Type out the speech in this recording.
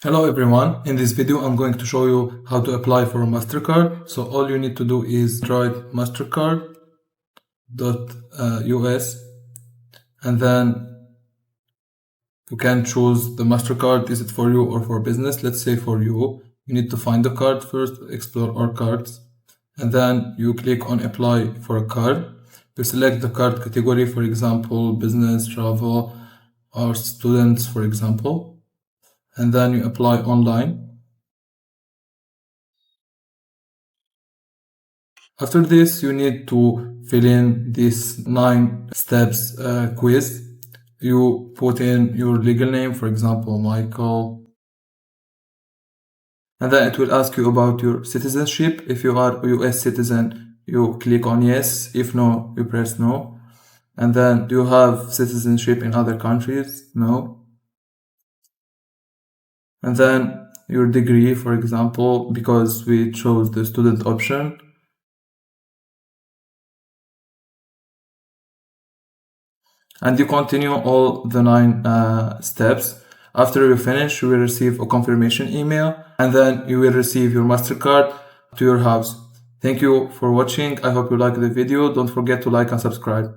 Hello everyone, in this video I'm going to show you how to apply for a Mastercard. So all you need to do is write mastercard.us and then you can choose the Mastercard. Is it for you or for business? Let's say for you. You need to find the card first, explore all cards, and then you click on apply for a card. You select the card category, for example, business, travel, or students, for example, and then you apply online. After this, you need to fill in this 9 steps quiz. You put in your legal name, for example, Michael, and then it will ask you about your citizenship. If you are a US citizen, you click on yes. If no, you press no. And then do you have citizenship in other countries? No. And then your degree, for example, because we chose the student option. And you continue all the 9 steps. After you finish, you will receive a confirmation email and then you will receive your Mastercard to your house. Thank you for watching. I hope you liked the video. Don't forget to like and subscribe.